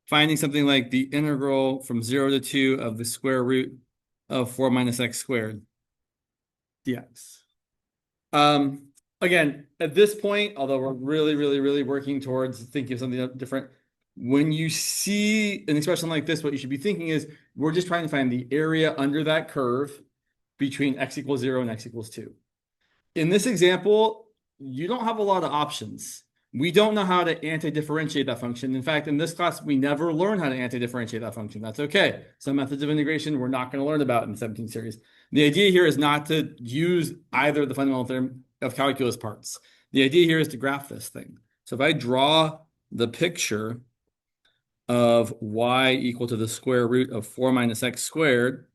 finding something like the integral from 0 to 2 of the square root of 4 minus x squared dx. Again, at this point, although we're really working towards thinking of something different, when you see an expression like this, what you should be thinking is we're just trying to find the area under that curve between x equals 0 and x equals 2. In this example, you don't have a lot of options. We don't know how to anti-differentiate that function. In fact, in this class, we never learn how to anti-differentiate that function. That's okay. Some methods of integration we're not going to learn about in the 17th series. The idea here is not to use either of the fundamental theorem of calculus parts. The idea here is to graph this thing. So if I draw the picture of y equal to the square root of 4 minus x squared,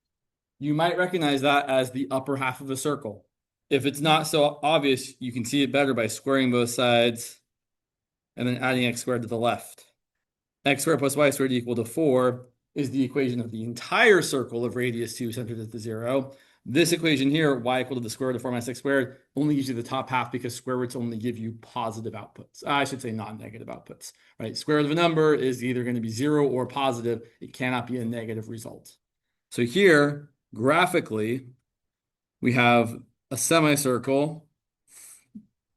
you might recognize that as the upper half of a circle. If it's not so obvious, you can see it better by squaring both sides and then adding x squared to the left. X squared plus y squared equal to 4 is the equation of the entire circle of radius 2 centered at the 0. This equation here, y equal to the square root of 4 minus x squared, only gives you the top half because square roots only give you positive outputs. I should say non-negative outputs, right? Square root of a number is either going to be 0 or positive. It cannot be a negative result. So here, graphically, we have a semicircle,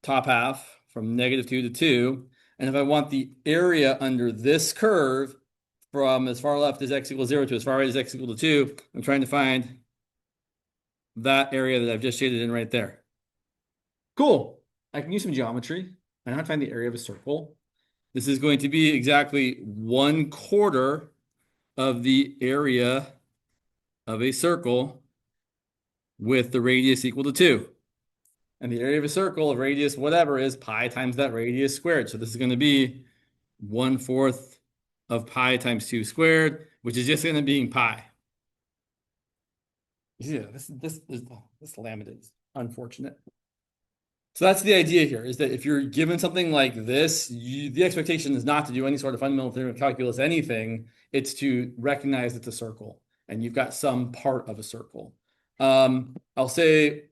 top half from -2 to 2. And if I want the area under this curve from as far left as x equals 0 to as far right as x equal to 2, I'm trying to find that area that I've just shaded in right there. Cool. I can use some geometry. I know how to find the area of a circle. This is going to be exactly 1/4 of the area of a circle with the radius equal to 2. And the area of a circle of radius whatever is pi times that radius squared. So this is going to be 1/4 of pi times 2 squared, which is just going to be pi. Yeah, this laminate is unfortunate. So that's the idea here, is that if you're given something like this, the expectation is not to do any sort of fundamental theorem of calculus anything. It's to recognize it's a circle, and you've got some part of a circle. I'll say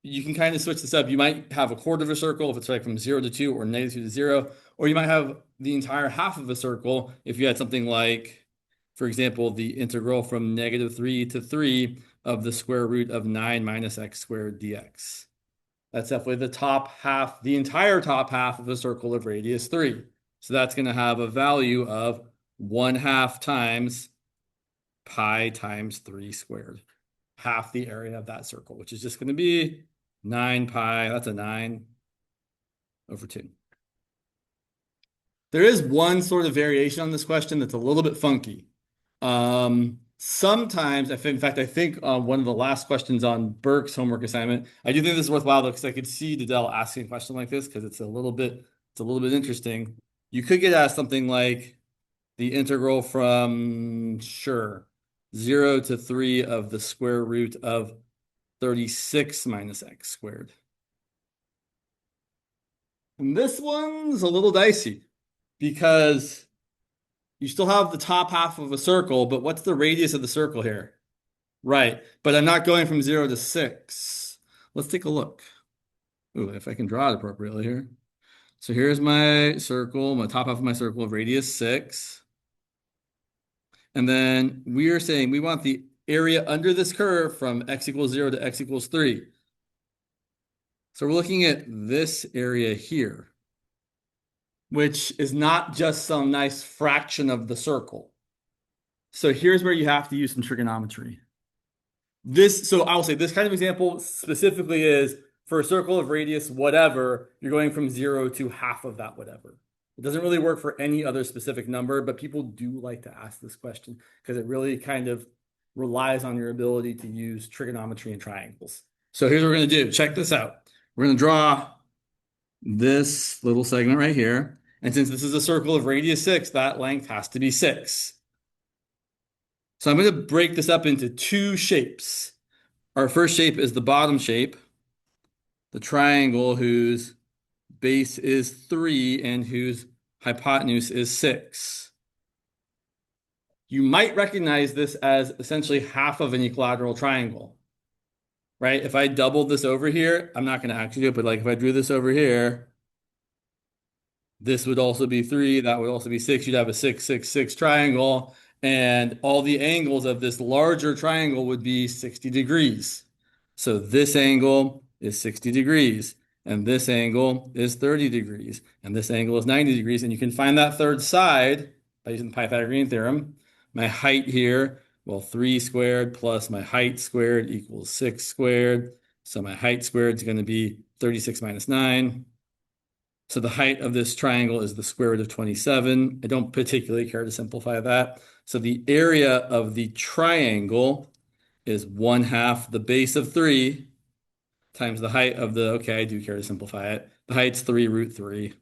you can kind of switch this up. You might have a quarter of a circle if it's like from 0 to 2 or -2 to 0, or you might have the entire half of a circle if you had something like, for example, the integral from -3 to 3 of the square root of 9 minus x squared dx. That's definitely the top half, the entire top half of a circle of radius 3. So that's going to have a value of 1/2 times pi times 3 squared. Half the area of that circle, which is just going to be 9 pi. That's a 9 over 2. There is one sort of variation on this question that's a little bit funky. Sometimes, in fact, I think one of the last questions on Burke's homework assignment, I do think this is worthwhile though, because I could see Dedell asking a question like this because it's a little bit interesting. You could get asked something like the integral from 0 to 3 of the square root of 36 minus x squared. And this one's a little dicey because you still have the top half of a circle, but what's the radius of the circle here? Right, but I'm not going from 0 to 6. Let's take a look. Ooh, if I can draw it appropriately here. So here's my circle, my top half of my circle of radius 6. And then we are saying we want the area under this curve from x equals 0 to x equals 3. So we're looking at this area here, which is not just some nice fraction of the circle. So here's where you have to use some trigonometry. So I'll say this kind of example specifically is for a circle of radius whatever, you're going from 0 to half of that whatever. It doesn't really work for any other specific number, but people do like to ask this question because it really kind of relies on your ability to use trigonometry and triangles. So here's what we're going to do. Check this out. We're going to draw this little segment right here. And since this is a circle of radius 6, that length has to be 6. So I'm going to break this up into 2 shapes. Our first shape is the bottom shape, the triangle whose base is 3 and whose hypotenuse is 6. You might recognize this as essentially half of an equilateral triangle, right? If I doubled this over here, I'm not going to actually do it, but like if I drew this over here, This would also be 3. That would also be 6. You'd have a 6, 6, 6 triangle. And all the angles of this larger triangle would be 60 degrees. So this angle is 60 degrees. And this angle is 30 degrees. And this angle is 90 degrees. And you can find that third side by using the Pythagorean theorem. My height here, well, 3 squared plus my height squared equals 6 squared. So my height squared is going to be 36 minus 9. So the height of this triangle is the square root of 27. I don't particularly care to simplify that. So the area of the triangle is 1/2 the base of 3 times the height of the, okay, I do care to simplify it. The height's 3 root 3.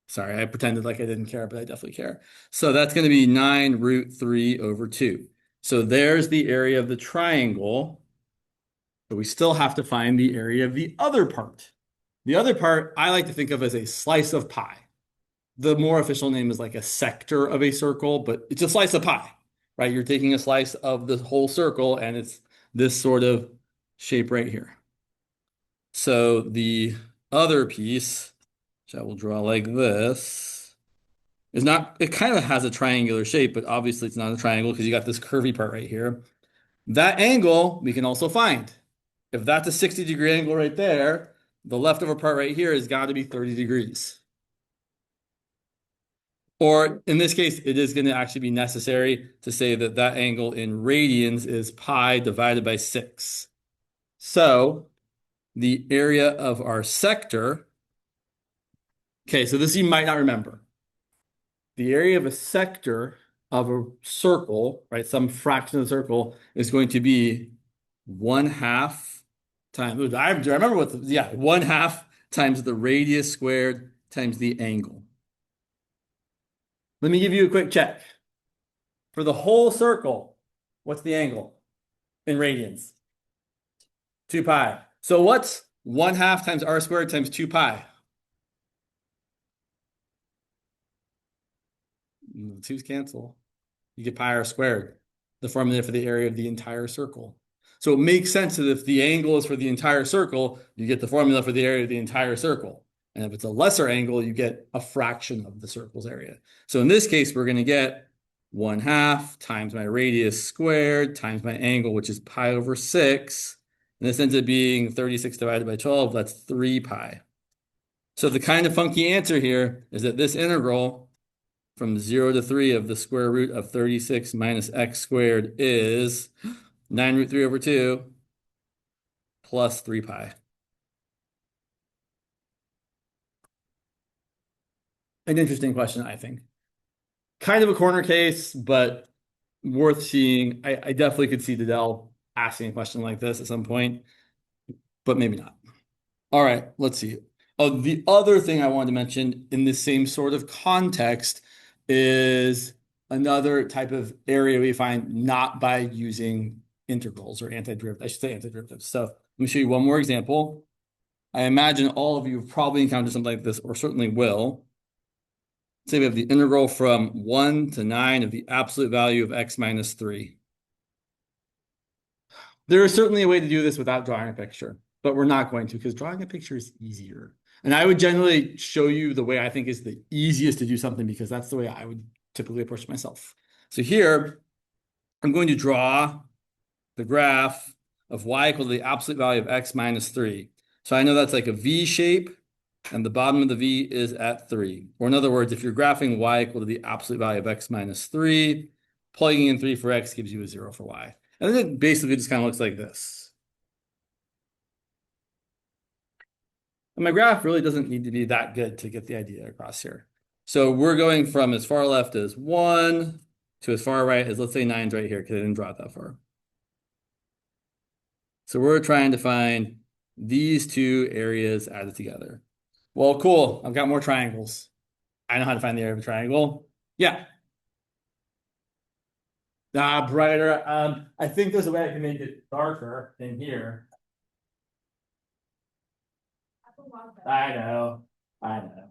Sorry, I pretended like I didn't care, but I definitely care. So that's going to be 9 root 3 over 2. So there's the area of the triangle, but we still have to find the area of the other part. The other part I like to think of as a slice of pie. The more official name is like a sector of a circle, but it's a slice of pie, right? You're taking a slice of the whole circle and it's this sort of shape right here. So the other piece, which I will draw like this, is not, it kind of has a triangular shape, but obviously it's not a triangle because you got this curvy part right here. That angle we can also find. If that's a 60-degree angle right there, the leftover part right here has got to be 30 degrees. Or in this case, it is going to actually be necessary to say that that angle in radians is pi divided by 6. So the area of our sector, okay, so this you might not remember. The area of a sector of a circle, right, some fraction of the circle is going to be 1/2 times, I remember what, 1/2 times the radius squared times the angle. Let me give you a quick check. For the whole circle, what's the angle in radians? 2 pi. So what's 1/2 times r squared times 2 pi? The twos cancel. You get pi r squared, the formula for the area of the entire circle. So it makes sense that if the angle is for the entire circle, you get the formula for the area of the entire circle. And if it's a lesser angle, you get a fraction of the circle's area. So in this case, we're going to get 1/2 times my radius squared times my angle, which is pi over 6. And this ends up being 36 divided by 12. That's 3 pi. So the kind of funky answer here is that this integral from 0 to 3 of the square root of 36 minus x squared is 9 root 3 over 2 plus 3 pi. An interesting question, I think. Kind of a corner case, but worth seeing. I definitely could see Dedell asking a question like this at some point, but maybe not. All right, let's see. Oh, the other thing I wanted to mention in the same sort of context is another type of area we find not by using integrals or antiderivatives. I should say antiderivatives. So let me show you one more example. I imagine all of you have probably encountered something like this, or certainly will. Say we have the integral from 1 to 9 of the absolute value of x minus 3. There is certainly a way to do this without drawing a picture, but we're not going to because drawing a picture is easier. And I would generally show you the way I think is the easiest to do something because that's the way I would typically approach myself. So here, I'm going to draw the graph of y equal to the absolute value of x minus 3. So I know that's like a V shape, and the bottom of the V is at 3. Or in other words, if you're graphing y equal to the absolute value of x minus 3, plugging in 3 for x gives you a 0 for y. And then it basically just kind of looks like this. And my graph really doesn't need to be that good to get the idea across here. So we're going from as far left as 1 to as far right as, let's say, 9's right here because I didn't draw it that far. So we're trying to find these two areas added together. Well, cool. I've got more triangles. I know how to find the area of a triangle. Yeah. Brighter. I think there's a way I can make it darker than here. I know. I know.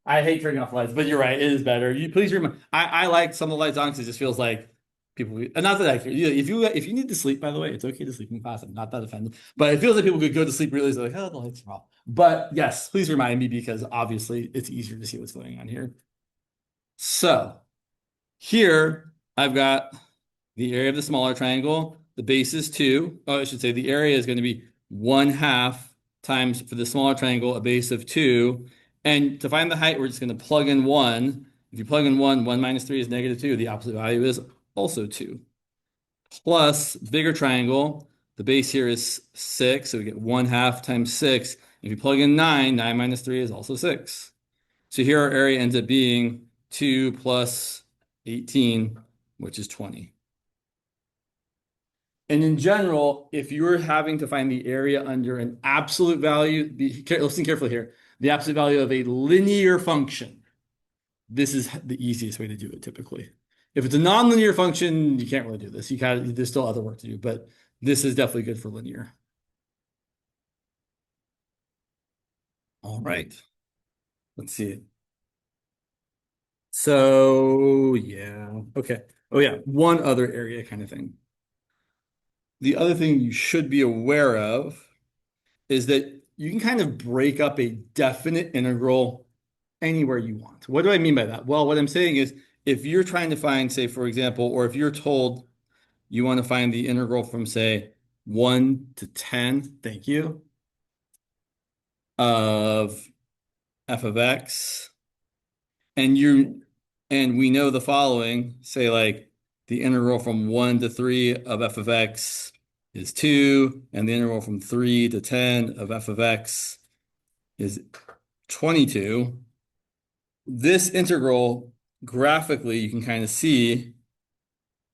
I hate turning off lights, but you're right. It is better. You please remember. I like some of the lights on because it just feels like people, not that I care. If you need to sleep, by the way, it's okay to sleep in class. I'm not that offended, but it feels like people could go to sleep really easily, like, oh, the lights are off. But yes, please remind me because obviously it's easier to see what's going on here. So here I've got the area of the smaller triangle. The base is 2. Oh, I should say the area is going to be 1/2 times for the smaller triangle, a base of 2. And to find the height, we're just going to plug in 1. If you plug in 1, 1 minus 3 is -2. The opposite value is also 2. Plus bigger triangle, the base here is 6. So we get 1/2 times 6. If you plug in 9, 9 minus 3 is also 6. So here our area ends up being 2 plus 18, which is 20. And in general, if you're having to find the area under an absolute value, listen carefully here, the absolute value of a linear function, this is the easiest way to do it typically. If it's a nonlinear function, you can't really do this. There's still other work to do, but this is definitely good for linear. All right, let's see it. So yeah, okay. Oh yeah, one other area kind of thing. The other thing you should be aware of is that you can kind of break up a definite integral anywhere you want. What do I mean by that? Well, what I'm saying is if you're trying to find, say, for example, or if you're told you want to find the integral from, say, 1 to 10, thank you, of f of x, and we know the following, say like the integral from 1 to 3 of f of x is 2, and the integral from 3 to 10 of f of x is 22. This integral, graphically, you can kind of see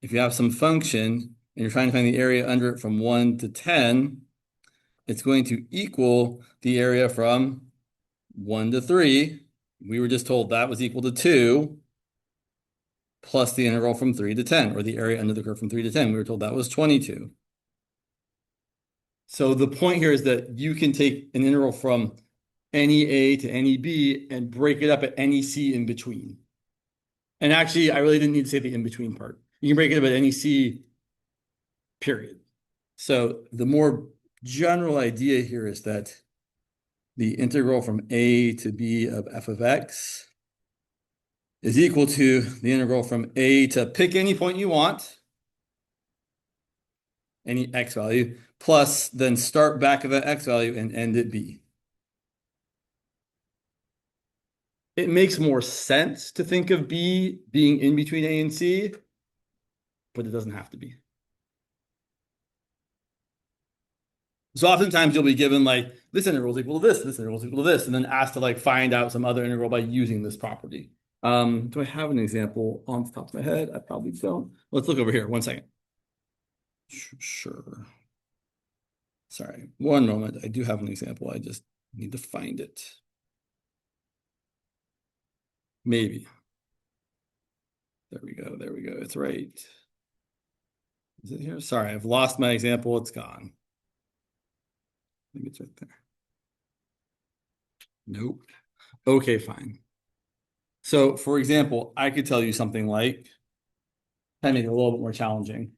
if you have some function and you're trying to find the area under it from 1 to 10, it's going to equal the area from 1 to 3. We were just told that was equal to 2 plus the integral from 3 to 10, or the area under the curve from 3 to 10. We were told that was 22. So the point here is that you can take an integral from any a to any b and break it up at any c in between. And actually, I really didn't need to say the in between part. You can break it up at any c, period. So the more general idea here is that the integral from a to b of f of x is equal to the integral from a to pick any point you want, any x value, plus then start back at that x value and end at b. It makes more sense to think of b being in between a and c, but it doesn't have to be. So oftentimes you'll be given like this integral is equal to this integral is equal to this, and then asked to like find out some other integral by using this property. Do I have an example on the top of my head? I probably don't. Let's look over here. 1 second. Sure. Sorry, one moment. I do have an example. I just need to find it. Maybe. There we go. There we go. It's right. Is it here? Sorry, I've lost my example. It's gone. I think it's right there. Nope. Okay, fine. So, for example, I could tell you something like, kind of make it a little bit more challenging.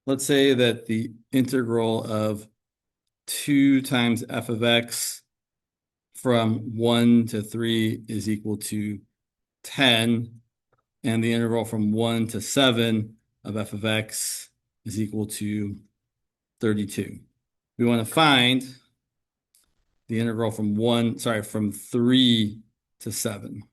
Let's say that the integral of 2 times f of x from 1 to 3 is equal to 10, and the integral from 1 to 7 of f of x is equal to 32. We want to find the integral from 3 to 7.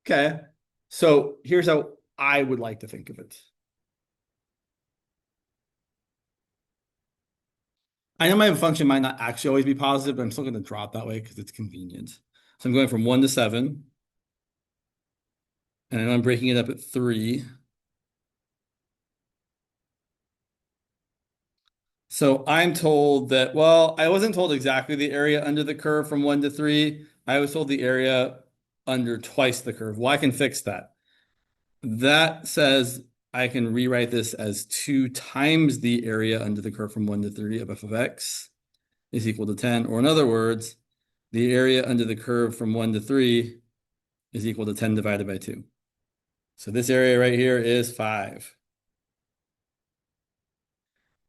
Okay, so here's how I would like to think of it. I know my function might not actually always be positive, but I'm still going to draw it that way because it's convenient. So I'm going from 1 to 7, and I'm breaking it up at 3. So I'm told that, well, I wasn't told exactly the area under the curve from 1 to 3. I was told the area under twice the curve. Well, I can fix that. That says I can rewrite this as 2 times the area under the curve from 1 to 3 of f of x is equal to 10. Or in other words, the area under the curve from 1 to 3 is equal to 10 divided by 2. So this area right here is 5.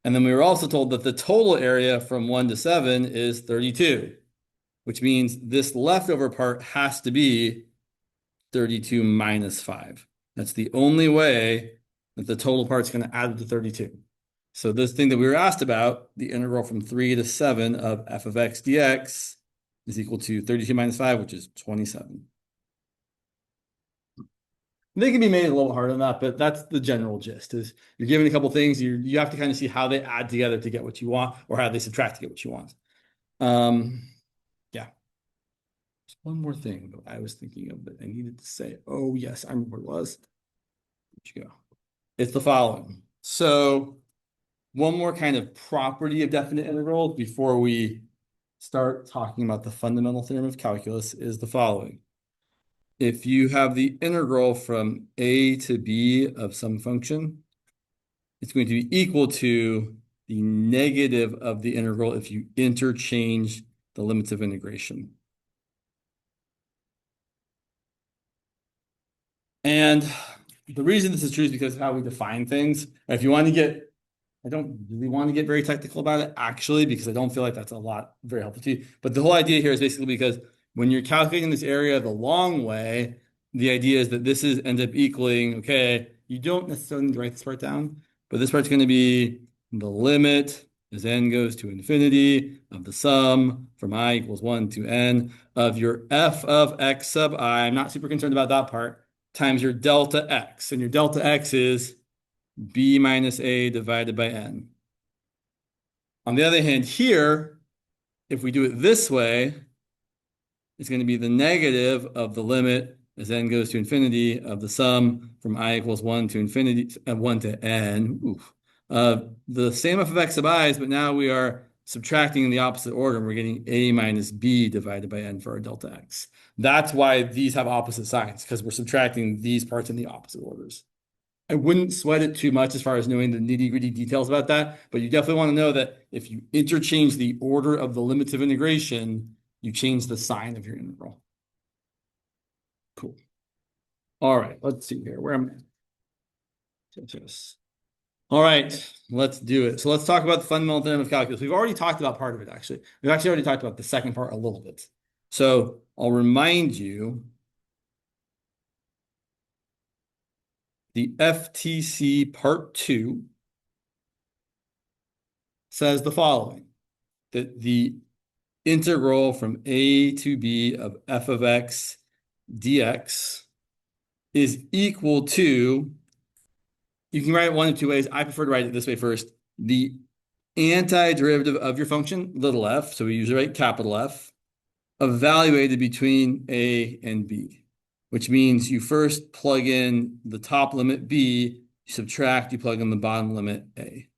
And then we were also told that the total area from 1 to 7 is 32, which means this leftover part has to be 32 minus 5. That's the only way that the total part's going to add up to 32. So this thing that we were asked about, the integral from 3 to 7 of f of x dx is equal to 32 minus 5, which is 27. They can be made a little harder than that, but that's the general gist. Is you're given a couple things, you have to kind of see how they add together to get what you want, or how they subtract to get what you want. Yeah. There's one more thing that I was thinking of that I needed to say. Oh yes, I remember what it was. Where'd you go? It's the following. So one more kind of property of definite integrals before we start talking about the fundamental theorem of calculus is the following. If you have the integral from a to b of some function, it's going to be equal to the negative of the integral if you interchange the limits of integration. And the reason this is true is because of how we define things. If you want to get, I don't really want to get very technical about it, actually, because I don't feel like that's a lot very helpful to you. But the whole idea here is basically because when you're calculating this area the long way, the idea is that this is ends up equaling, okay, you don't necessarily need to write this part down, but this part's going to be the limit as n goes to infinity of the sum from I equals 1 to n of your f of x sub I. I'm not super concerned about that part, times your delta x. And your delta x is b minus a divided by n. On the other hand, here, if we do it this way, it's going to be the negative of the limit as n goes to infinity of the sum from I equals 1 to infinity, 1 to n. The same f of x sub i's, but now we are subtracting in the opposite order, and we're getting a minus b divided by n for our delta x. That's why these have opposite signs, because we're subtracting these parts in the opposite orders. I wouldn't sweat it too much as far as knowing the nitty-gritty details about that, but you definitely want to know that if you interchange the order of the limits of integration, you change the sign of your integral. Cool. All right, let's see here. Where am I? All right, let's do it. So let's talk about the fundamental theorem of calculus. We've already talked about part of it, actually. We've actually already talked about the second part a little bit. So I'll remind you, the FTC Part 2 says the following, that the integral from a to b of f of x dx is equal to, you can write it one of two ways. I prefer to write it this way first. The antiderivative of your function, little f, so we usually write capital F, evaluated between a and b, which means you first plug in the top limit b, you subtract, you plug in the bottom limit a.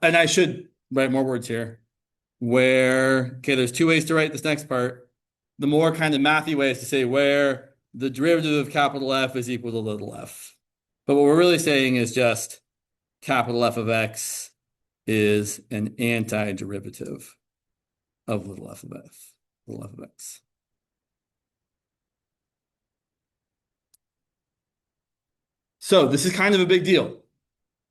And I should write more words here, where, okay, there's two ways to write this next part. The more kind of mathy way is to say where the derivative of capital F is equal to little f. But what we're really saying is just capital F of x is an antiderivative of little f of x. So this is kind of a big deal,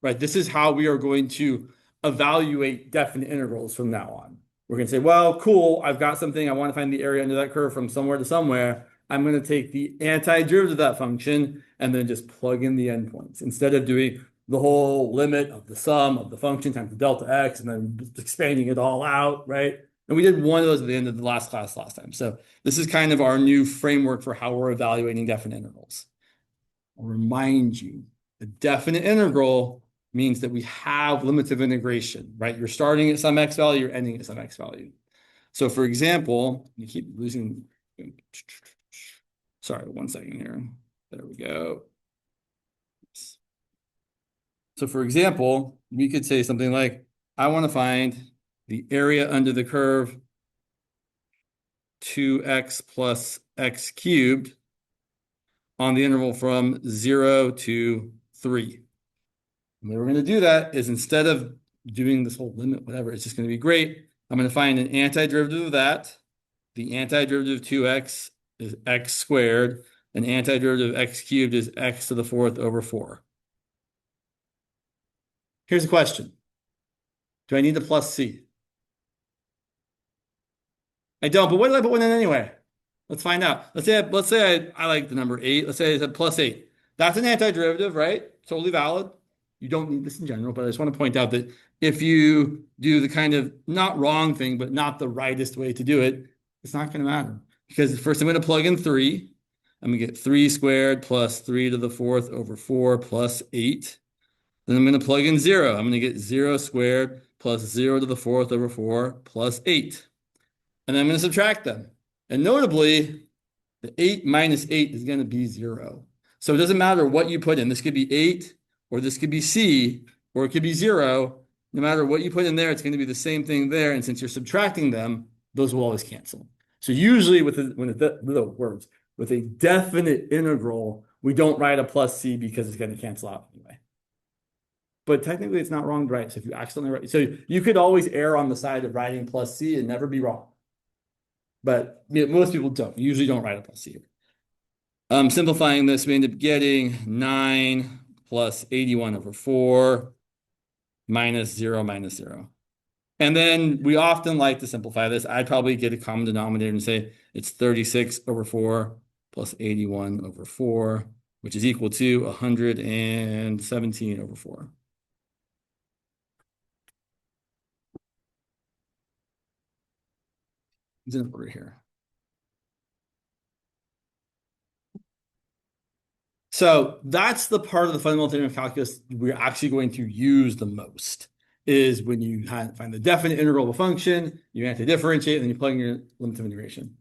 right? This is how we are going to evaluate definite integrals from now on. We're going to say, well, cool, I've got something. I want to find the area under that curve from somewhere to somewhere. I'm going to take the antiderivative of that function and then just plug in the endpoints instead of doing the whole limit of the sum of the function times the delta x and then expanding it all out, right? And we did one of those at the end of the last class last time. So this is kind of our new framework for how we're evaluating definite integrals. I'll remind you, a definite integral means that we have limits of integration, right? You're starting at some x value, you're ending at some x value. So for example, you keep losing, sorry, 1 second here. There we go. So for example, we could say something like, I want to find the area under the curve 2x plus x cubed on the interval from 0 to 3. And the way we're going to do that is, instead of doing this whole limit, whatever, it's just going to be great. I'm going to find an antiderivative of that, the antiderivative of 2x is x squared, and antiderivative of x cubed is x to the fourth over 4. Here's the question. Do I need the plus c? I don't, but what did I put one in anyway? Let's find out. Let's say I like the number 8. Let's say I said plus 8. That's an antiderivative, right? Totally valid. You don't need this in general, but I just want to point out that if you do the kind of not wrong thing, but not the rightest way to do it, it's not going to matter. Because first I'm going to plug in 3. I'm going to get 3 squared plus 3 to the fourth over 4 plus 8. Then I'm going to plug in 0. I'm going to get 0 squared plus 0 to the fourth over 4 plus 8. And then I'm going to subtract them. And notably, the 8 minus 8 is going to be 0. So it doesn't matter what you put in. This could be 8, or this could be C, or it could be 0. No matter what you put in there, it's going to be the same thing there. And since you're subtracting them, those will always cancel. So usually with a definite integral, we don't write a plus C because it's going to cancel out anyway. But technically, it's not wrong to write. So if you accidentally write, so you could always err on the side of writing plus C and never be wrong. But most people don't. You usually don't write a plus C here. Simplifying this, we end up getting 9 plus 81 over 4 minus 0 minus 0. And then we often like to simplify this. I'd probably get a common denominator and say it's 36 over 4 plus 81 over 4, which is equal to 117 over 4. It's an order here. So that's the part of the fundamental theorem of calculus we're actually going to use the most, is when you find the definite integral of a function, you have to differentiate, and then you plug in your limits of integration.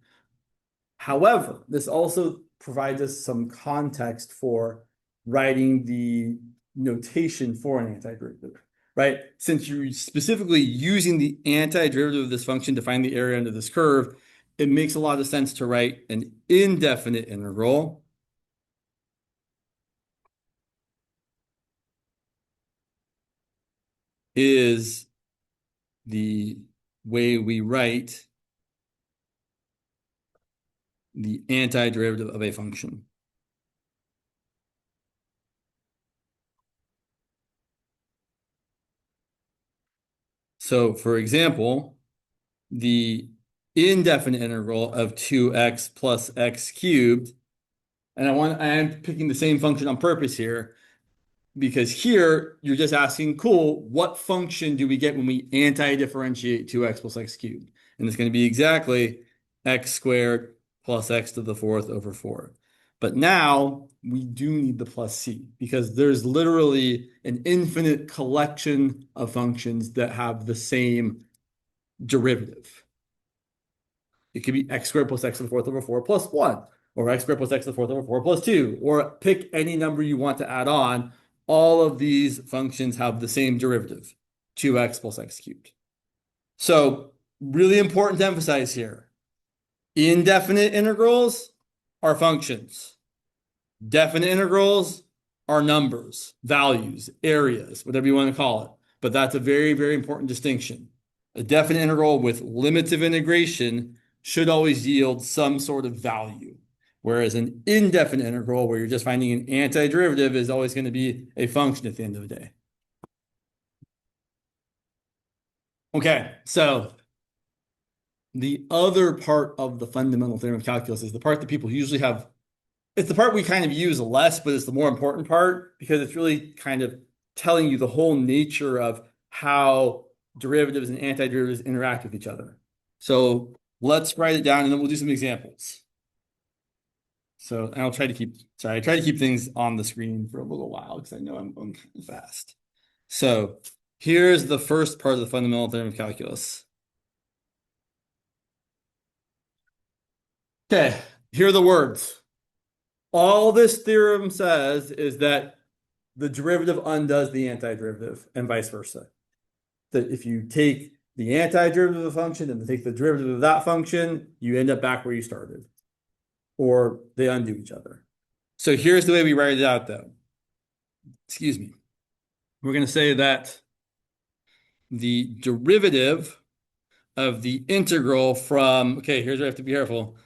However, this also provides us some context for writing the notation for an antiderivative, right? Since you're specifically using the antiderivative of this function to find the area under this curve, it makes a lot of sense to write an indefinite integral is the way we write the antiderivative of a function. So for example, the indefinite integral of 2x plus x cubed, and I am picking the same function on purpose here, because here you're just asking, cool, what function do we get when we anti-differentiate 2x plus x cubed? And it's going to be exactly x squared plus x to the fourth over 4. But now we do need the plus c, because there's literally an infinite collection of functions that have the same derivative. It could be x squared plus x to the fourth over 4 plus 1, or x squared plus x to the fourth over 4 plus 2, or pick any number you want to add on. All of these functions have the same derivative, 2x plus x cubed. So really important to emphasize here, indefinite integrals are functions. Definite integrals are numbers, values, areas, whatever you want to call it. But that's a very, very important distinction. A definite integral with limits of integration should always yield some sort of value. Whereas an indefinite integral, where you're just finding an antiderivative, is always going to be a function at the end of the day. Okay, so the other part of the fundamental theorem of calculus is the part that people usually have. It's the part we kind of use less, but it's the more important part, because it's really kind of telling you the whole nature of how derivatives and antiderivatives interact with each other. So let's write it down, and then we'll do some examples. So I try to keep things on the screen for a little while, because I know I'm going kind of fast. So here's the first part of the fundamental theorem of calculus. Okay, here are the words. All this theorem says is that the derivative undoes the antiderivative, and vice versa. That if you take the antiderivative of a function and take the derivative of that function, you end up back where you started, or they undo each other. So here's the way we write it out, though. Excuse me. We're going to say that the derivative of the integral from, okay, here's where I have to be careful.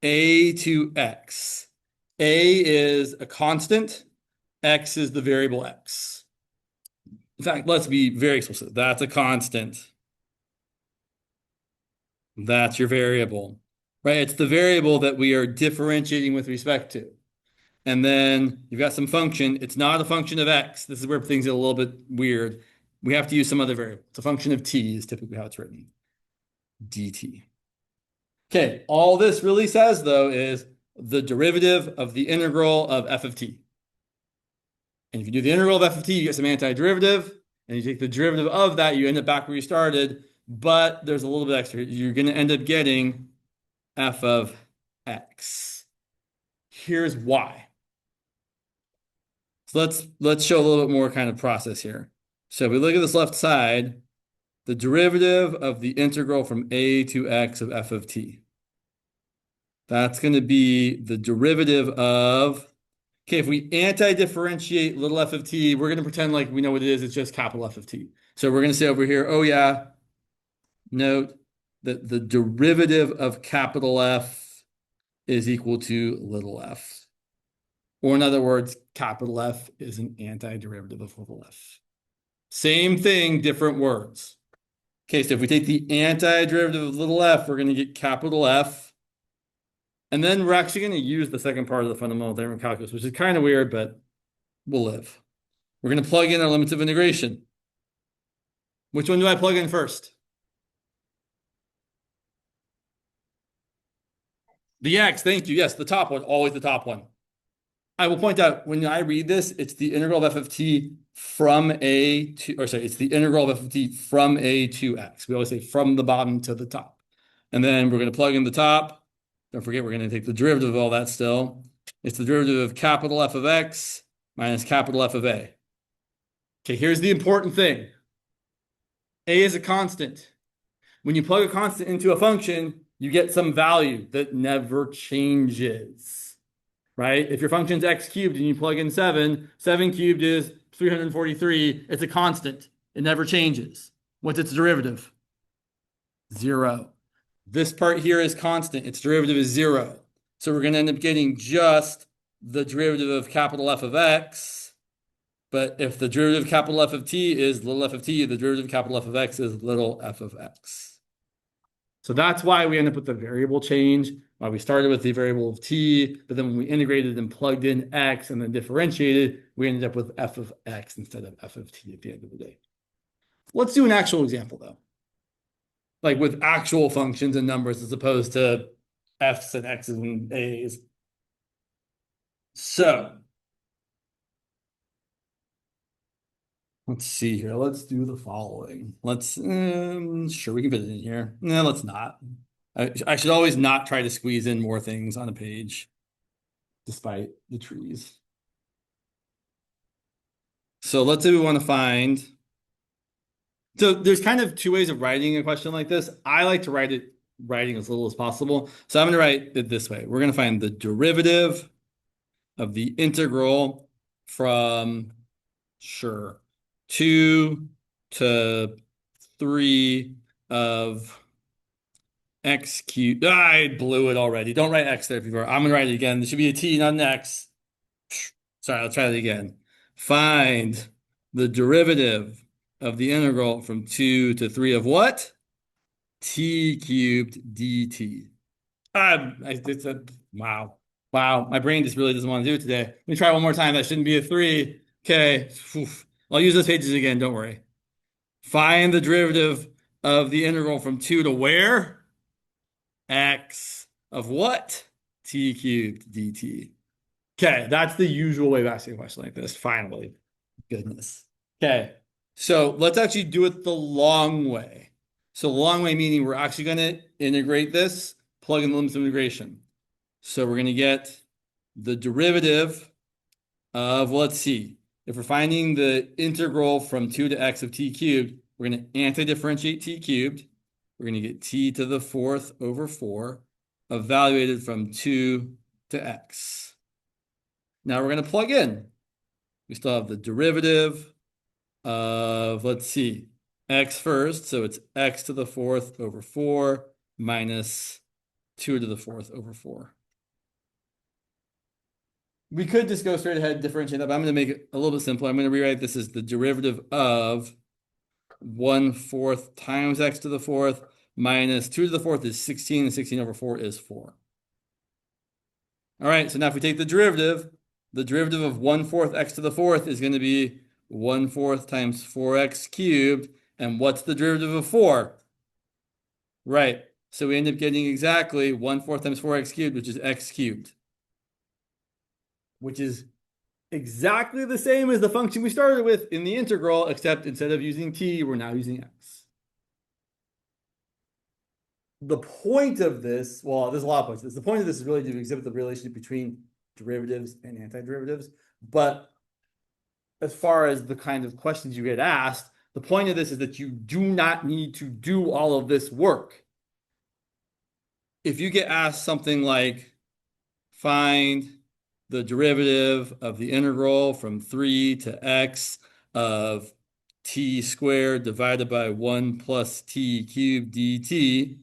a to x. A is a constant, x is the variable x. In fact, let's be very explicit. That's a constant. That's your variable, right? It's the variable that we are differentiating with respect to. And then you've got some function. It's not a function of x. This is where things get a little bit weird. We have to use some other variable. It's a function of t is typically how it's written. dt. Okay, all this really says, though, is the derivative of the integral of f of t. And if you do the integral of f of t, you get some antiderivative. And you take the derivative of that, you end up back where you started. But there's a little bit extra. You're going to end up getting f of x. Here's why. So let's show a little bit more kind of process here. So if we look at this left side, the derivative of the integral from a to x of f of t. That's going to be the derivative of, okay, if we anti-differentiate little f of t, we're going to pretend like we know what it is. It's just capital F of t. So we're going to say over here, oh yeah, note that the derivative of capital F is equal to little f. Or in other words, capital F is an antiderivative of little f. Same thing, different words. Okay, so if we take the antiderivative of little f, we're going to get capital F. And then we're actually going to use the second part of the fundamental theorem of calculus, which is kind of weird, but we'll live. We're going to plug in our limits of integration. Which one do I plug in first? The x, thank you. Yes, the top one, always the top one. I will point out, when I read this, it's the integral of f of t from a to, or sorry, it's the integral of f of t from a to x. We always say from the bottom to the top. And then we're going to plug in the top. Don't forget, we're going to take the derivative of all that still. It's the derivative of capital F of x minus capital F of a. Okay, here's the important thing. A is a constant. When you plug a constant into a function, you get some value that never changes, right? If your function's x cubed and you plug in 7, 7 cubed is 343. It's a constant. It never changes. What's its derivative? 0. This part here is constant. Its derivative is 0. So we're going to end up getting just the derivative of capital F of x. But if the derivative of capital F of t is little f of t, the derivative of capital F of x is little f of x. So that's why we end up with the variable change, why we started with the variable of t, but then when we integrated and plugged in x and then differentiated, we ended up with f of x instead of f of t at the end of the day. Let's do an actual example, though. Like with actual functions and numbers as opposed to f's and x's and a's. So let's see here. Let's do the following. Let's, sure, we can fit it in here. No, let's not. I should always not try to squeeze in more things on a page, despite the trees. So let's say we want to find. So there's kind of two ways of writing a question like this. I like to writing as little as possible. So I'm going to write it this way. We're going to find the derivative of the integral from, sure, 2 to 3 of x cubed. I blew it already. Don't write x there before. I'm going to write it again. There should be a t, not an x. Sorry, I'll try that again. Find the derivative of the integral from 2 to 3 of what? T cubed dt. Wow. Wow, my brain just really doesn't want to do it today. Let me try one more time. That shouldn't be a 3. Okay. Oof. I'll use those pages again. Don't worry. Find the derivative of the integral from 2 to where? X of what? T cubed dt. Okay, that's the usual way of asking a question like this. Finally. Goodness. Okay, so let's actually do it the long way. So long way meaning we're actually going to integrate this, plug in the limits of integration. So we're going to get the derivative of, let's see, if we're finding the integral from 2 to x of t cubed, we're going to anti-differentiate t cubed. We're going to get t to the 4th over 4, evaluated from 2 to x. Now we're going to plug in. We still have the derivative of, let's see, x first. So it's x to the 4th over 4 minus 2 to the fourth over 4. We could just go straight ahead and differentiate that, but I'm going to make it a little bit simpler. I'm going to rewrite this as the derivative of 1/4 times x to the fourth minus 2 to the fourth is 16, and 16 over 4 is 4. All right, so now if we take the derivative of 1/4 x to the fourth is going to be 1/4 times 4x cubed. And what's the derivative of 4? Right, so we end up getting exactly 1/4 times 4x cubed, which is x cubed, which is exactly the same as the function we started with in the integral, except instead of using t, we're now using x. The point of this, well, there's a lot of points. The point of this is really to exhibit the relationship between derivatives and antiderivatives. But as far as the kind of questions you get asked, the point of this is that you do not need to do all of this work. If you get asked something like, find the derivative of the integral from 3 to x of t squared divided by 1 plus t cubed dt,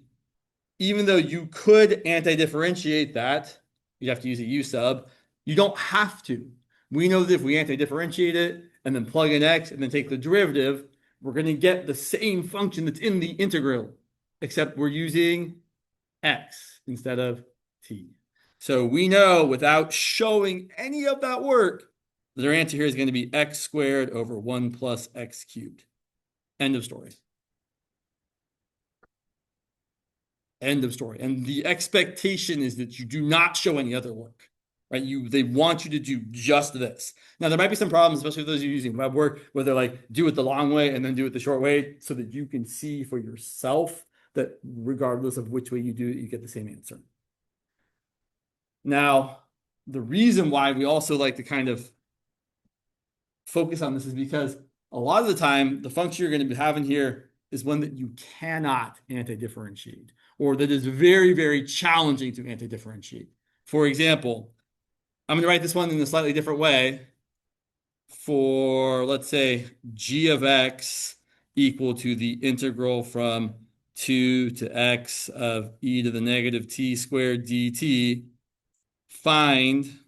even though you could antidifferentiate that, you'd have to use a u sub, you don't have to. We know that if we antidifferentiate it and then plug in x and then take the derivative, we're going to get the same function that's in the integral, except we're using x instead of t. So we know without showing any of that work that our answer here is going to be x squared over 1 plus x cubed. End of story. End of story. And the expectation is that you do not show any other work, right? They want you to do just this. Now, there might be some problems, especially those of you using web work, where they're like, do it the long way and then do it the short way so that you can see for yourself that regardless of which way you do it, you get the same answer. Now, the reason why we also like to kind of focus on this is because a lot of the time, the function you're going to be having here is one that you cannot antidifferentiate, or that is very, very challenging to antidifferentiate. For example, I'm going to write this one in a slightly different way. For, let's say, g of x equal to the integral from 2 to x of e to the negative t squared dt, find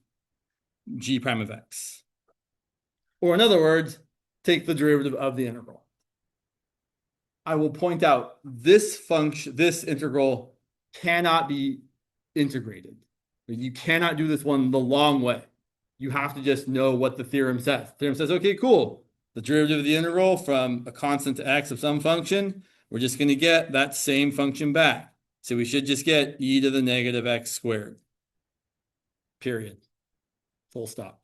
g prime of x. Or in other words, take the derivative of the integral. I will point out this function, this integral cannot be integrated. You cannot do this one the long way. You have to just know what the theorem says. The theorem says, okay, cool. The derivative of the integral from a constant to x of some function, we're just going to get that same function back. So we should just get e to the negative x squared. Period. Full stop.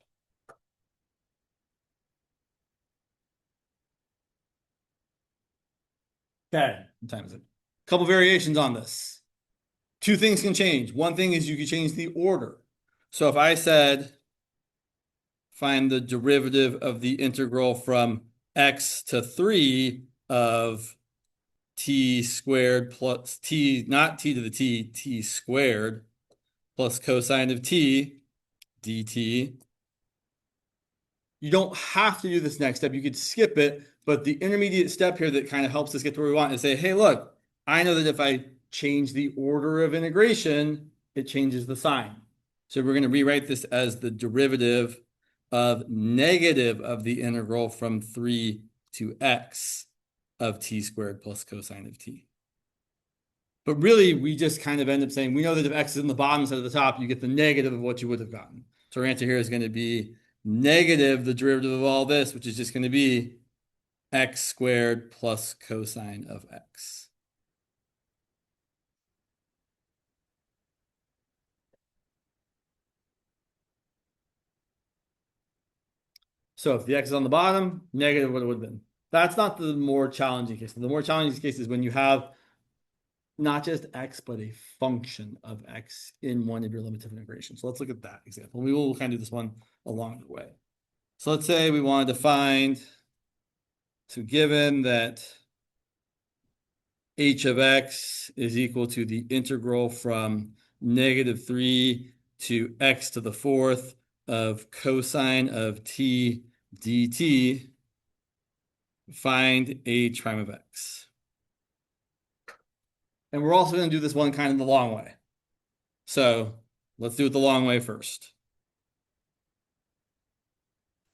Okay, what time is it? A couple variations on this. Two things can change. One thing is you can change the order. So if I said, find the derivative of the integral from x to 3 of t squared plus t, not t to the t squared plus cosine of t dt. You don't have to do this next step. You could skip it, but the intermediate step here that kind of helps us get to where we want is say, hey, look, I know that if I change the order of integration, it changes the sign. So we're going to rewrite this as the derivative of negative of the integral from 3 to x of t squared plus cosine of t. But really, we just kind of end up saying, we know that if x is in the bottom instead of the top, you get the negative of what you would have gotten. So our answer here is going to be negative the derivative of all this, which is just going to be x squared plus cosine of x. So if the x is on the bottom, negative what it would have been. That's not the more challenging case. The more challenging case is when you have not just x, but a function of x in one of your limits of integration. So let's look at that example. We will kind of do this one along the way. So let's say we wanted to find, so given that h of x is equal to the integral from negative 3 to x to the fourth of cosine of t dt, find h prime of x. And we're also going to do this one kind of the long way. So let's do it the long way first.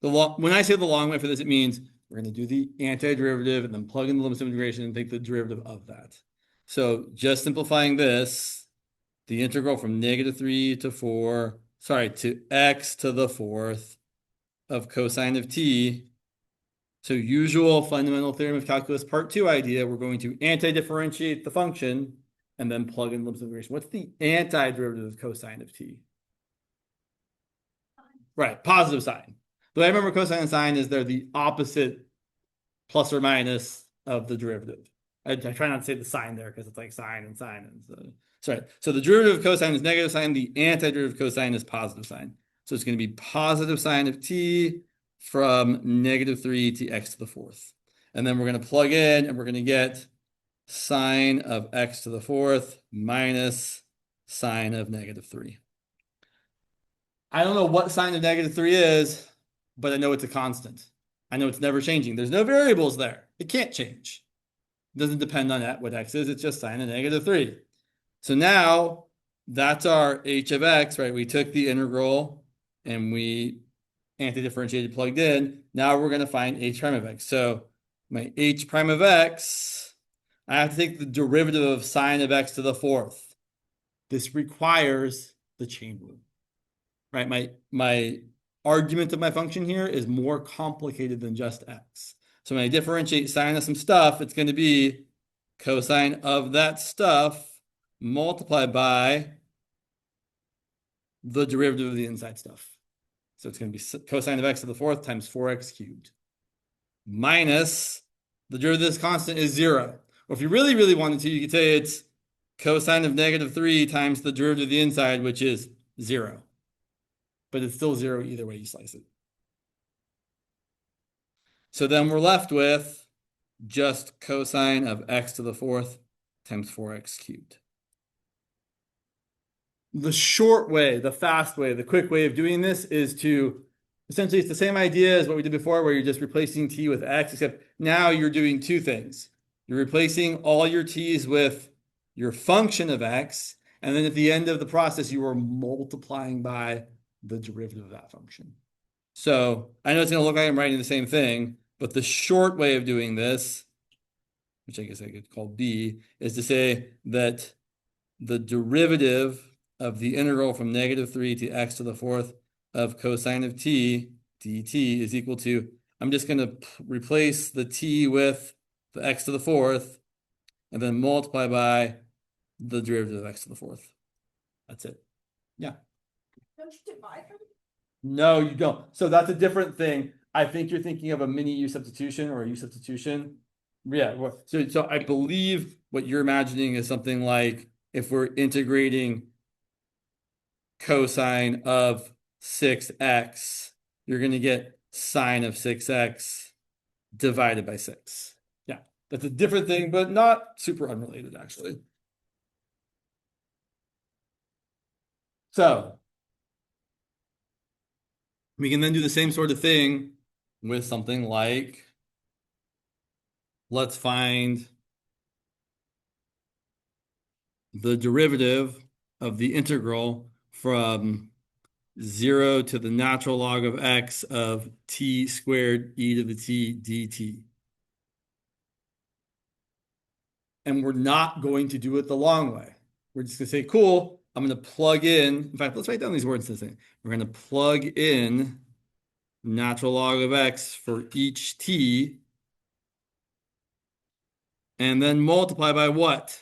When I say the long way for this, it means we're going to do the antiderivative and then plug in the limits of integration and take the derivative of that. So just simplifying this, the integral from -3 to 4, sorry, to x to the fourth of cosine of t. So usual fundamental theorem of calculus part 2 idea, we're going to anti-differentiate the function and then plug in limits of integration. What's the antiderivative of cosine of t? Right, positive sign. But I remember cosine and sine is they're the opposite plus or minus of the derivative. I try not to say the sign there because it's like sine and sine. And sorry. So the derivative of cosine is negative sine. The antiderivative of cosine is positive sine. So it's going to be positive sine of t from -3 to x to the fourth. And then we're going to plug in and we're going to get sine of x to the fourth minus sine of -3. I don't know what sine of -3 is, but I know it's a constant. I know it's never changing. There's no variables there. It can't change. It doesn't depend on what x is. It's just sine of -3. So now that's our h of x, right? We took the integral and we anti-differentiated plugged in. Now we're going to find h prime of x. So my h prime of x, I have to take the derivative of sine of x to the fourth. This requires the chain rule, right? My argument of my function here is more complicated than just x. So when I differentiate sine of some stuff, it's going to be cosine of that stuff multiplied by the derivative of the inside stuff. So it's going to be cosine of x to the fourth times 4x cubed minus the derivative of this constant is 0. Or if you really, really wanted to, you could say it's cosine of -3 times the derivative of the inside, which is 0. But it's still 0 either way you slice it. So then we're left with just cosine of x to the fourth times 4x cubed. The short way, the fast way, the quick way of doing this is to essentially, it's the same idea as what we did before, where you're just replacing t with x, except now you're doing two things. You're replacing all your t's with your function of x, and then at the end of the process, you are multiplying by the derivative of that function. So I know it's going to look like I'm writing the same thing, but the short way of doing this, which I guess I could call b, is to say that the derivative of the integral from -3 to x to the fourth of cosine of t dt is equal to, I'm just going to replace the t with the x to the fourth and then multiply by the derivative of x to the fourth. That's it. Yeah. Don't you divide them? No, you don't. So that's a different thing. I think you're thinking of a mini u substitution or a u substitution. Yeah. So I believe what you're imagining is something like if we're integrating cosine of 6x, you're going to get sine of 6x divided by 6. Yeah, that's a different thing, but not super unrelated, actually. So we can then do the same sort of thing with something like, let's find the derivative of the integral from 0 to the natural log of x of t squared e to the t dt. And we're not going to do it the long way. We're just going to say, cool, I'm going to plug in fact, let's write down these words. We're going to plug in natural log of x for each t and then multiply by what?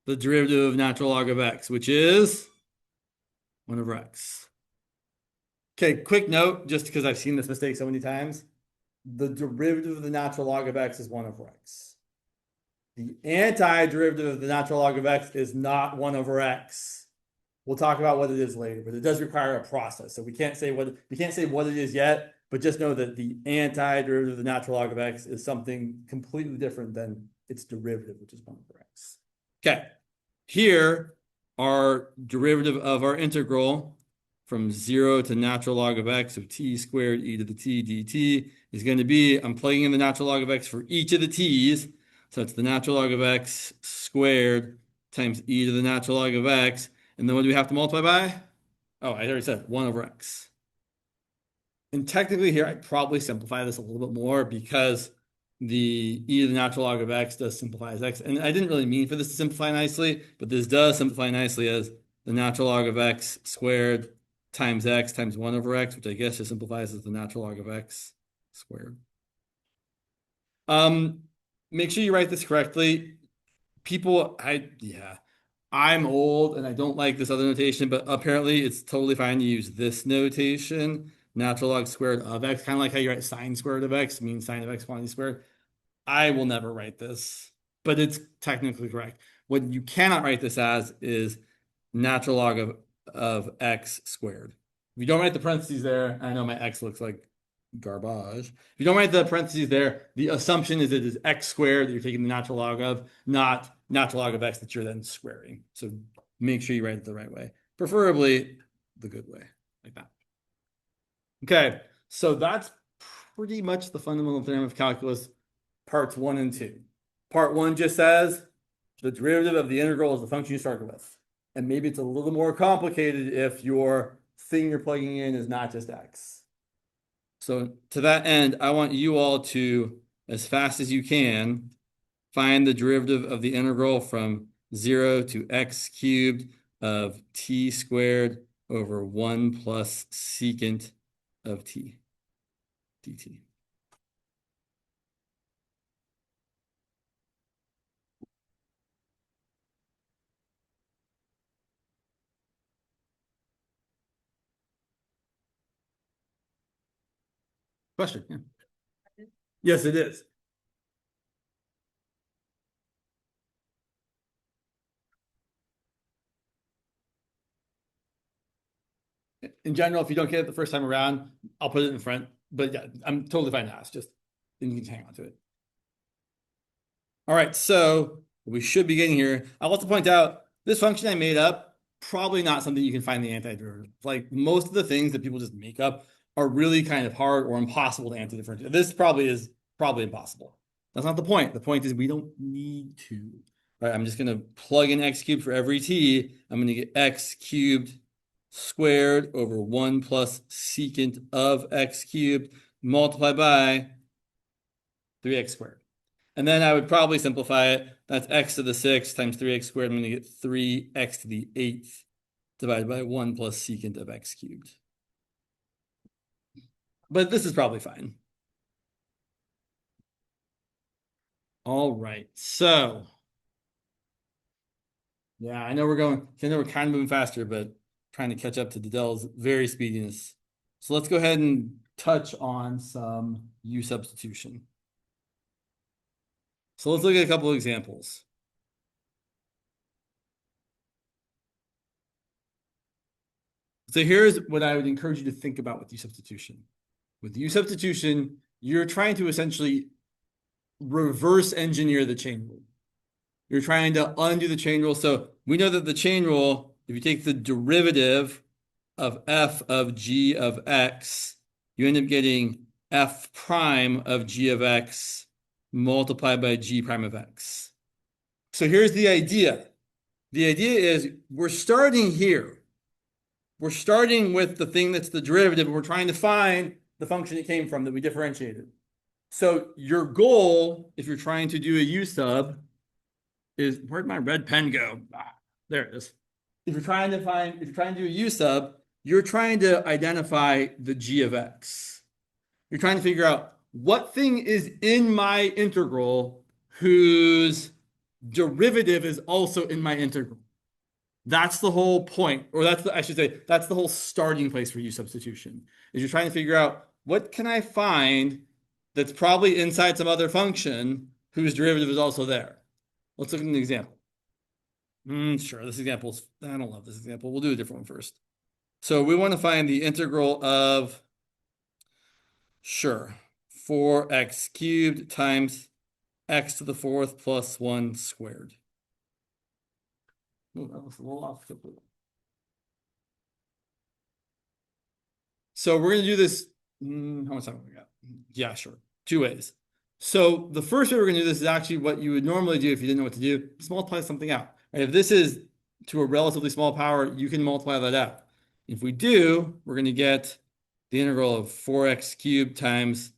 The derivative of natural log of x, which is 1 over x. Okay, quick note, just because I've seen this mistake so many times. The derivative of the natural log of x is 1 over x. The antiderivative of the natural log of x is not 1 over x. We'll talk about what it is later, but it does require a process. So we can't say what it is yet, but just know that the antiderivative of the natural log of x is something completely different than its derivative, which is 1 over x. Okay, here our derivative of our integral from 0 to natural log of x of t squared e to the t dt is going to be, I'm plugging in the natural log of x for each of the t's. So it's the natural log of x squared times e to the natural log of x. And then what do we have to multiply by? Oh, I already said 1 over x. And technically here, I'd probably simplify this a little bit more because the e to the natural log of x does simplify as x. And I didn't really mean for this to simplify nicely, but this does simplify nicely as the natural log of x squared times x times 1 over x, which I guess just simplifies as the natural log of x squared. Make sure you write this correctly. I'm old and I don't like this other notation, but apparently it's totally fine to use this notation, natural log squared of x, kind of like how you write sine squared of x, means sine of x quantity squared. I will never write this, but it's technically correct. What you cannot write this as is natural log of x squared. If you don't write the parentheses there, I know my x looks like garbage. If you don't write the parentheses there, the assumption is it is x squared that you're taking the natural log of, not natural log of x that you're then squaring. So make sure you write it the right way, preferably the good way, like that. Okay, so that's pretty much the fundamental theorem of calculus, parts 1 and 2. Part 1 just says the derivative of the integral is the function you started with. And maybe it's a little more complicated if your thing you're plugging in is not just x. So to that end, I want you all to, as fast as you can, find the derivative of the integral from 0 to x cubed of t squared over 1 plus secant of t dt. Question? Yeah. Yes, it is. In general, if you don't get it the first time around, I'll put it in front. But yeah, I'm totally fine to ask. Just then you can hang on to it. All right, so we should be getting here. I'll also point out this function I made up, probably not something you can find the antiderivative. Like most of the things that people just make up are really kind of hard or impossible to antidifferentiate. This probably is impossible. That's not the point. The point is we don't need to. All right, I'm just going to plug in x cubed for every t. I'm going to get x cubed squared over 1 plus secant of x cubed multiplied by 3x squared. And then I would probably simplify it. That's x to the 6th times 3x squared. I'm going to get 3x to the 8th divided by 1 plus secant of x cubed. But this is probably fine. All right, so yeah, I know we're kind of moving faster, but trying to catch up to Dell's very speediness. So let's go ahead and touch on some U substitution. So let's look at a couple of examples. So here's what I would encourage you to think about with U substitution. With U substitution, you're trying to essentially reverse engineer the chain rule. You're trying to undo the chain rule. So we know that the chain rule, if you take the derivative of f of g of x, you end up getting f prime of g of x multiplied by g prime of x. So here's the idea. The idea is we're starting here. We're starting with the thing that's the derivative, and we're trying to find the function it came from that we differentiated. So your goal, if you're trying to do a U sub, is where'd my red pen go? There it is. If you're trying to do a U sub, you're trying to identify the g of x. You're trying to figure out what thing is in my integral whose derivative is also in my integral. That's the whole point, or that's the whole starting place for U substitution, is you're trying to figure out what can I find that's probably inside some other function whose derivative is also there. Let's look at an example. Sure, I don't love this example. We'll do a different one first. So we want to find the integral of, 4x cubed times x to the 4th plus 1 squared. Oh, that was a little off. So we're going to do this. How much time have we got? Yeah, sure. 2 ways. So the first way we're going to do this is actually what you would normally do if you didn't know what to do. Just multiply something out. Right? If this is to a relatively small power, you can multiply that out. If we do, we're going to get the integral of 4x cubed times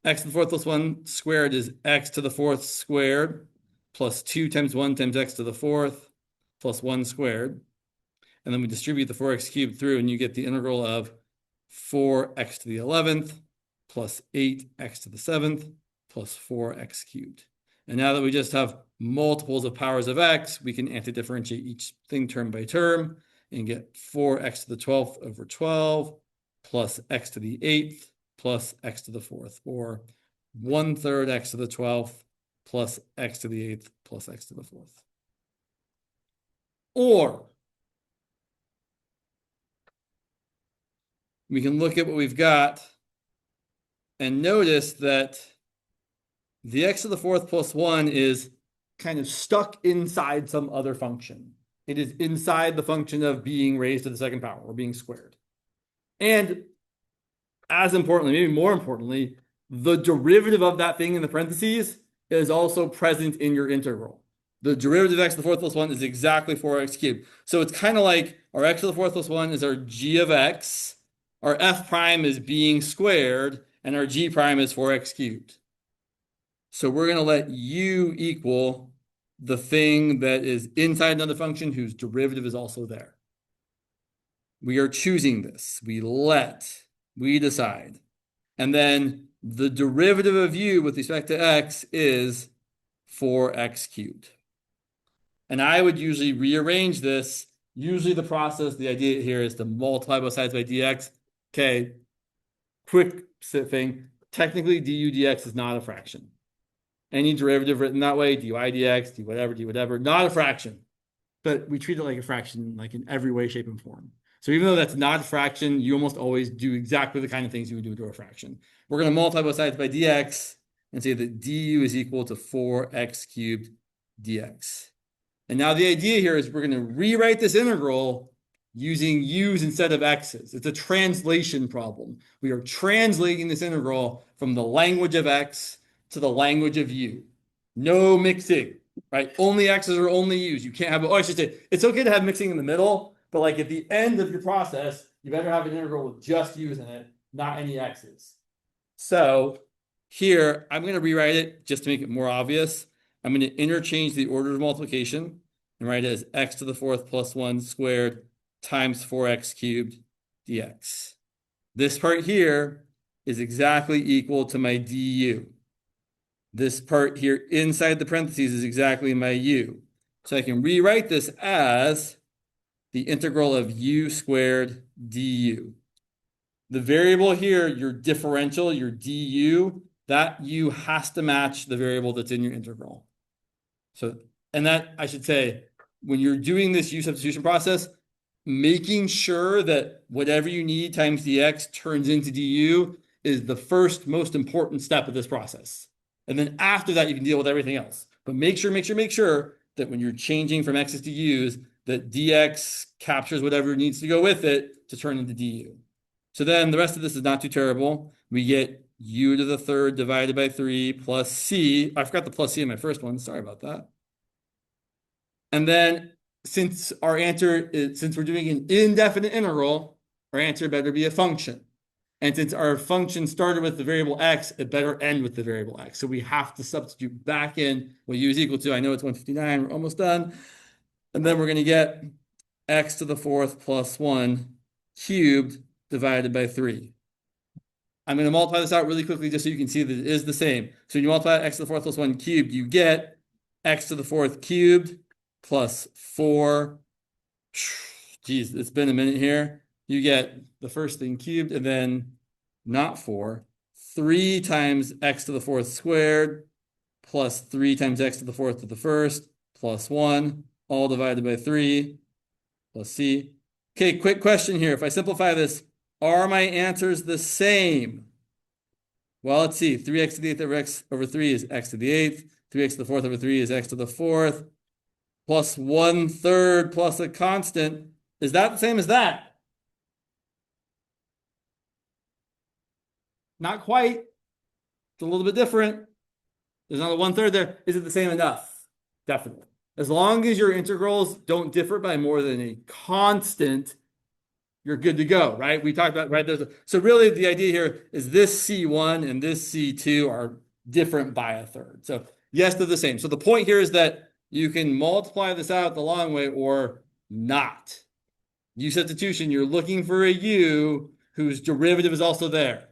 x to the fourth plus 1 squared is x to the fourth squared plus 2 times 1 times x to the fourth plus 1 squared. And then we distribute the 4x cubed through, and you get the integral of 4x to the 11th plus 8x to the 7th plus 4x cubed. And now that we just have multiples of powers of x, we can antidifferentiate each thing term by term and get 4x to the 12th over 12 plus x to the 8th plus x to the 4th, or 1/3 x to the 12th plus x to the 8th plus x to the 4th. Or we can look at what we've got and notice that the x to the fourth plus 1 is kind of stuck inside some other function. It is inside the function of being raised to the second power or being squared. And as importantly, maybe more importantly, the derivative of that thing in the parentheses is also present in your integral. The derivative of x to the fourth plus 1 is exactly 4x cubed. So it's kind of like our x to the fourth plus 1 is our g of x, our f prime is being squared, and our g prime is 4x cubed. So we're going to let u equal the thing that is inside another function whose derivative is also there. We are choosing this. We decide. And then the derivative of u with respect to x is 4x cubed. And I would usually rearrange this. Usually the process, the idea here is to multiply both sides by dx. Okay, quick thing. Technically, du dx is not a fraction. Any derivative written that way, dy dx, d whatever, not a fraction. But we treat it like a fraction, like in every way, shape, and form. So even though that's not a fraction, you almost always do exactly the kind of things you would do to a fraction. We're going to multiply both sides by dx and say that du is equal to 4x cubed dx. And now the idea here is we're going to rewrite this integral using u's instead of x's. It's a translation problem. We are translating this integral from the language of x to the language of u. No mixing, right? Only x's or only u's. You can't have, I should say, it's okay to have mixing in the middle, but like at the end of your process, you better have an integral with just u's in it, not any x's. So here, I'm going to rewrite it just to make it more obvious. I'm going to interchange the order of multiplication and write it as x to the fourth plus 1 squared times 4x cubed dx. This part here is exactly equal to my du. This part here inside the parentheses is exactly my u. So I can rewrite this as the integral of u squared du. The variable here, your differential, your du, that u has to match the variable that's in your integral. So, and that, I should say, when you're doing this u substitution process, making sure that whatever you need times dx turns into du is the first most important step of this process. And then after that, you can deal with everything else. But make sure that when you're changing from x's to u's, that dx captures whatever needs to go with it to turn into du. So then the rest of this is not too terrible. We get u to the third divided by 3 plus c. I forgot the plus c in my first one. Sorry about that. And then since our answer is, since we're doing an indefinite integral, our answer better be a function. And since our function started with the variable x, it better end with the variable x. So we have to substitute back in what u is equal to. I know it's 159. We're almost done. And then we're going to get x to the fourth plus 1 cubed divided by 3. I'm going to multiply this out really quickly just so you can see that it is the same. So when you multiply x to the fourth plus 1 cubed, you get x to the fourth cubed plus 4. Geez, it's been a minute here. You get the first thing cubed and then not 4. 3 times x to the fourth squared plus 3 times x to the fourth to the first plus 1, all divided by 3 plus c. Okay, quick question here. If I simplify this, are my answers the same? Well, let's see. 3x to the 8th over x over 3 is x to the 8th. 3x to the 4th over 3 is x to the 4th. Plus 1/3 plus a constant. Is that the same as that? Not quite. It's a little bit different. There's not a 1/3 there. Is it the same enough? Definitely. As long as your integrals don't differ by more than a constant, you're good to go, right? We talked about, right? So really the idea here is this C1 and this C2 are different by a third. So yes, they're the same. So the point here is that you can multiply this out the long way or not. U substitution, you're looking for a U whose derivative is also there.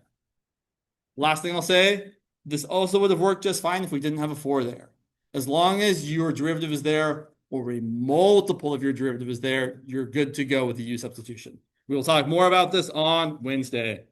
Last thing I'll say, this also would have worked just fine if we didn't have a 4 there. As long as your derivative is there or a multiple of your derivative is there, you're good to go with the U substitution. We will talk more about this on Wednesday.